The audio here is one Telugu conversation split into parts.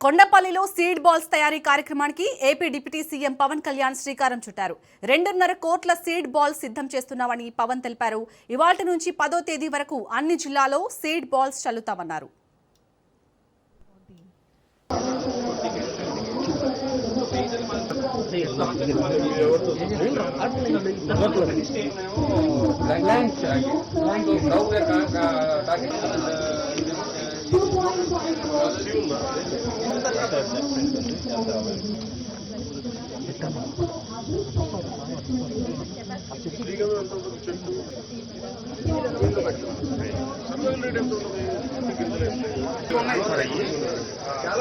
కొండపల్లిలో సీడ్ బాల్స్ తయారీ కార్యక్రమానికి AP deputy CM Pawan Kalyan శ్రీకారం చుట్టారు. 2.5 కోట్ల సీడ్ బాల్స్ సిద్ధం చేస్తున్నామని పవన్ తెలిపారు. ఇవాల్టి నుంచి 10వ తేదీ వరకు అన్ని జిల్లాల్లో సీడ్ బాల్స్ చల్లుతామన్నారు.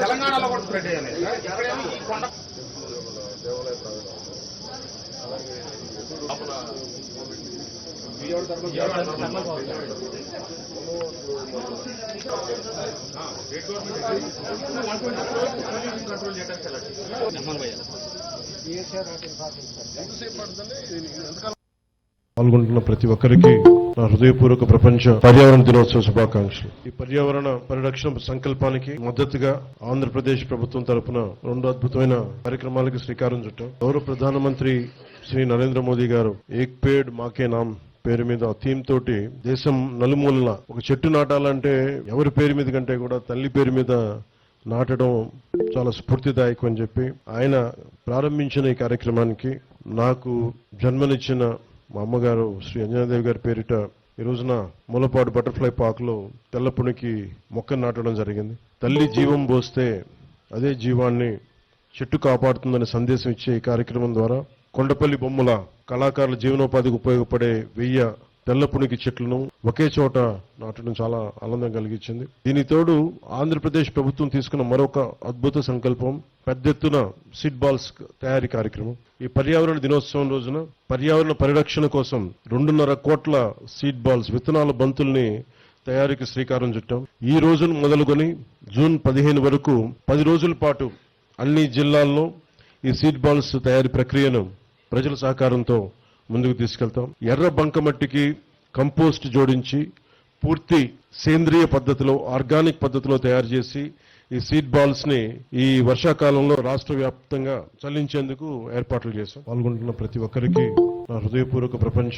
తెలంగాణలో కూడా స్ప్రెడ్ అయ్యాలి. ఇక్కడేమో ఈ కొండ కంట్రోల్ పాల్గొంటున్న ప్రతి ఒక్కరికి నా హృదయపూర్వక ప్రపంచ పర్యావరణ దినోత్సవ శుభాకాంక్షలు. ఈ పర్యావరణ పరిరక్షణ సంకల్పానికి మద్దతుగా ఆంధ్రప్రదేశ్ ప్రభుత్వం తరపున 2 అద్భుతమైన కార్యక్రమాలకి శ్రీకారం చుట్టాం. గౌరవ ప్రధానమంత్రి శ్రీ నరేంద్ర మోదీ గారు ఏక్ పేడ్ మాకే నామ్ పేరు మీద థీమ్ తోటి దేశం నలుమూలన ఒక చెట్టు నాటాలంటే ఎవరి పేరు మీద కంటే కూడా తల్లి పేరు మీద నాటడం చాలా స్ఫూర్తిదాయకం అని చెప్పి ఆయన ప్రారంభించిన ఈ కార్యక్రమానికి నాకు జన్మనిచ్చిన మా అమ్మగారు శ్రీ అంజనాదేవి గారి పేరిట ఈ రోజున మూలపాడు బటర్ఫ్లై పార్క్ లో తెల్లపునికి మొక్కను నాటడం జరిగింది. తల్లి జీవం పోస్తే అదే జీవాన్ని చెట్టు కాపాడుతుందనే సందేశం ఇచ్చే ఈ కార్యక్రమం ద్వారా కొండపల్లి బొమ్మల కళాకారుల జీవనోపాధికి ఉపయోగపడే 1000 తెల్లపునికి చెట్లను ఒకే చోట నాటడం చాలా ఆనందం కలిగించింది. దీని తోడు ఆంధ్రప్రదేశ్ ప్రభుత్వం తీసుకున్న మరొక అద్భుత సంకల్పం పెద్ద ఎత్తున సీడ్ బాల్స్ తయారీ కార్యక్రమం. ఈ పర్యావరణ దినోత్సవం రోజున పర్యావరణ పరిరక్షణ కోసం 2.5 కోట్ల సీడ్ బాల్స్ విత్తనాల బంతుల్ని తయారీకి శ్రీకారం చుట్టాం. ఈ రోజును మొదలుకొని జూన్ 15 వరకు 10 రోజుల పాటు అన్ని జిల్లాల్లో ఈ సీడ్ బాల్స్ తయారీ ప్రక్రియను ప్రజల సహకారంతో ముందుకు తీసుకెళ్తాం. ఎర్ర బంకమట్టికి కంపోస్ట్ జోడించి పూర్తి సేంద్రియ పద్ధతిలో ఆర్గానిక్ పద్ధతిలో తయారు చేసి ఈ సీడ్ బాల్స్ ని ఈ వర్షాకాలంలో రాష్ట్ర వ్యాప్తంగా చల్లించేందుకు ఏర్పాట్లు చేశాం. పాల్గొంటున్న ప్రతి ఒక్కరికి నా హృదయపూర్వక ప్రపంచ